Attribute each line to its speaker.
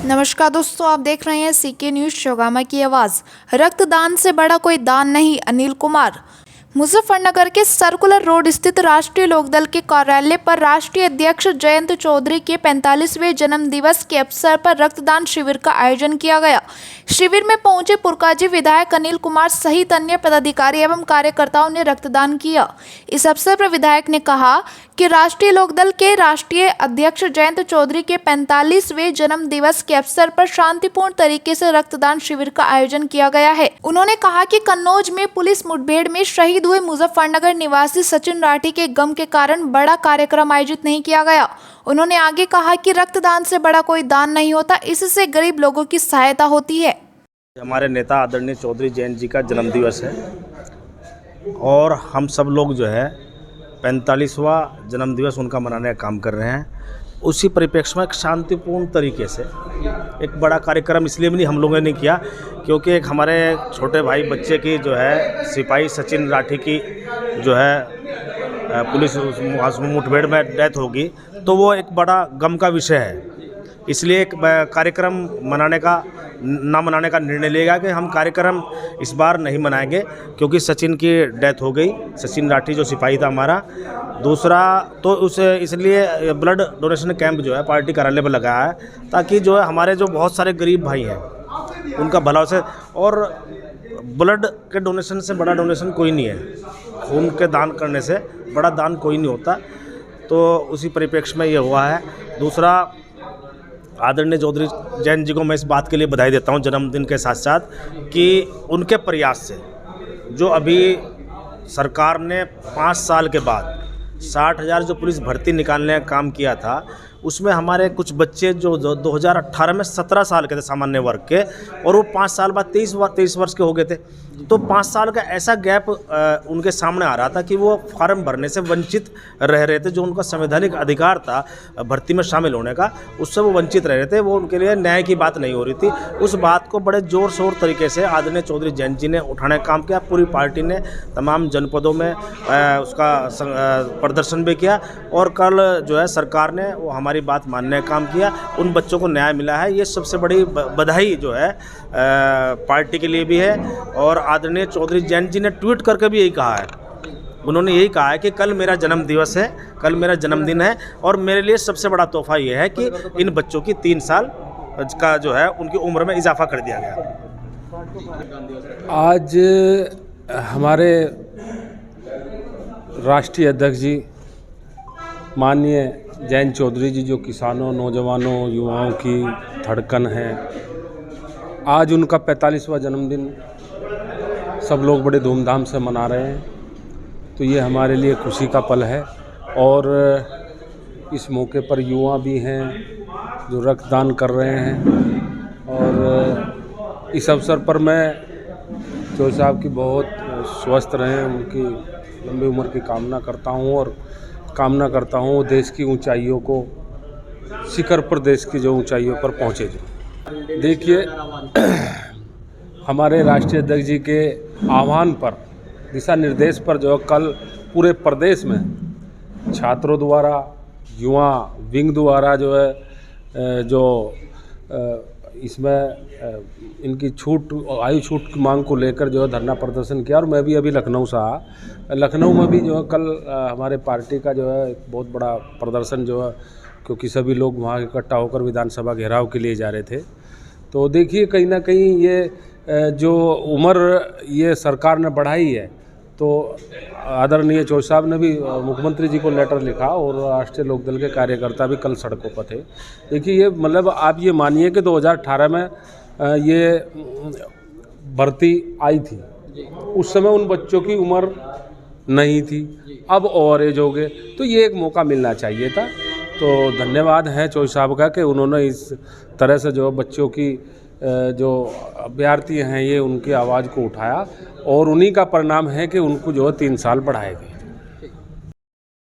Speaker 1: नमस्कार दोस्तों, आप देख रहे हैं सीके न्यूज चौगामा की आवाज। रक्तदान से बड़ा कोई दान नहीं। अनिल कुमार। मुजफ्फरनगर के सर्कुलर रोड स्थित राष्ट्रीय लोकदल के कार्यालय पर राष्ट्रीय अध्यक्ष जयंत चौधरी के 45वें जन्म दिवस के अवसर पर रक्तदान शिविर का आयोजन किया गया। शिविर में पहुंचे पुरकाजी विधायक अनिल कुमार सहित अन्य पदाधिकारी एवं कार्यकर्ताओं ने रक्तदान किया। इस अवसर पर विधायक ने कहा कि राष्ट्रीय लोकदल के राष्ट्रीय अध्यक्ष जयंत चौधरी के 45वें जन्म दिवस के अवसर पर शांतिपूर्ण तरीके से रक्तदान शिविर का आयोजन किया गया है। उन्होंने कहा कि कन्नौज में पुलिस मुठभेड़ में शहीद हुए मुजफ्फरनगर निवासी सचिन राठी के गम के कारण बड़ा कार्यक्रम आयोजित नहीं किया गया। उन्होंने आगे कहा कि रक्तदान से बड़ा कोई दान नहीं होता, इससे गरीब लोगों की सहायता होती है।
Speaker 2: हमारे नेता आदरणीय चौधरी जयंत जी का जन्मदिवस है और हम सब लोग जो है 45वां जन्मदिवस उनका मनाने का काम कर रहे हैं। उसी परिप्रेक्ष्य में एक शांतिपूर्ण तरीके से एक बड़ा कार्यक्रम इसलिए भी नहीं हम लोगों ने किया क्योंकि एक हमारे छोटे भाई बच्चे की जो है सिपाही सचिन राठी की जो है पुलिस मुठभेड़ में डेथ होगी, तो वो एक बड़ा गम का विषय है। इसलिए एक कार्यक्रम ना मनाने का निर्णय लिया कि हम कार्यक्रम इस बार नहीं मनाएंगे क्योंकि सचिन की डेथ हो गई, सचिन राठी जो सिपाही था हमारा। दूसरा तो उसे इसलिए ब्लड डोनेशन कैंप जो है पार्टी कार्यालय पर लगाया है ताकि जो है हमारे जो बहुत सारे गरीब भाई हैं उनका भला से, और ब्लड के डोनेशन से बड़ा डोनेशन कोई नहीं है, खून के दान करने से बड़ा दान कोई नहीं होता। तो उसी परिप्रेक्ष्य में ये हुआ है। दूसरा, आदरणीय चौधरी जयंत जी को मैं इस बात के लिए बधाई देता हूं जन्मदिन के साथ साथ कि उनके प्रयास से जो अभी सरकार ने 5 साल के बाद 60,000 जो पुलिस भर्ती निकालने का काम किया था, उसमें हमारे कुछ बच्चे जो 2018 में 17 साल के थे सामान्य वर्ग के, और वो 5 साल बाद 23 वर्ष के हो गए थे। तो 5 साल का ऐसा गैप उनके सामने आ रहा था कि वो फॉर्म भरने से वंचित रह रहे थे। जो उनका संवैधानिक अधिकार था भर्ती में शामिल होने का, उससे वो वंचित रह रहे थे। वो उनके लिए न्याय की बात नहीं हो रही थी। उस बात को बड़े ज़ोर शोर तरीके से आदरणीय चौधरी जयंत जी ने उठाने का काम किया। पूरी पार्टी ने तमाम जनपदों में उसका प्रदर्शन भी किया और कल जो है सरकार ने वो हमारी बात मानने का काम किया। उन बच्चों को न्याय मिला है। ये सबसे बड़ी बधाई जो है पार्टी के लिए भी है। और आदरणीय चौधरी जयंत जी ने ट्वीट करके भी यही कहा है, उन्होंने यही कहा है कि कल मेरा जन्म दिवस है, कल मेरा जन्मदिन है और मेरे लिए सबसे बड़ा तोहफा ये है कि इन बच्चों की 3 साल का जो है उनकी उम्र में इजाफा कर दिया गया।
Speaker 3: आज हमारे राष्ट्रीय अध्यक्ष जी माननीय जयंत चौधरी जी, जो किसानों, नौजवानों, युवाओं की धड़कन है, आज उनका 45वां जन्मदिन सब लोग बड़े धूमधाम से मना रहे हैं। तो ये हमारे लिए खुशी का पल है। और इस मौके पर युवा भी हैं जो रक्तदान कर रहे हैं। और इस अवसर पर मैं चौधरी साहब की बहुत स्वस्थ रहें, उनकी लंबी उम्र की कामना करता हूं और कामना करता हूं देश की ऊंचाइयों को, शिखर पर देश की जो ऊंचाइयों पर पहुंचे। जो देखिए, हमारे राष्ट्रीय अध्यक्ष जी के आह्वान पर, दिशा निर्देश पर जो कल पूरे प्रदेश में छात्रों द्वारा, युवा विंग द्वारा जो है जो इसमें इनकी छूट, आयु छूट की मांग को लेकर जो है धरना प्रदर्शन किया। और मैं भी अभी लखनऊ से आया। लखनऊ में भी जो है कल हमारे पार्टी का जो है एक बहुत बड़ा प्रदर्शन जो है, क्योंकि सभी लोग वहाँ इकट्ठा होकर विधानसभा घेराव के लिए जा रहे थे। तो देखिए, कहीं ना कहीं ये जो उम्र ये सरकार ने बढ़ाई है, तो आदरणीय चौधरी साहब ने भी मुख्यमंत्री जी को लेटर लिखा और राष्ट्रीय लोकदल के कार्यकर्ता भी कल सड़कों पर थे। देखिए, ये मतलब आप ये मानिए कि 2018 में ये भर्ती आई थी, उस समय उन बच्चों की उम्र नहीं थी, अब ओवर एज हो गए। तो ये एक मौका मिलना चाहिए था। तो धन्यवाद है चौधरी साहब का कि उन्होंने इस तरह से जो बच्चों की जो अभ्यर्थी हैं ये उनकी आवाज़ को उठाया और उन्हीं का परिणाम है कि उनको जो 3 साल बढ़ाए गए।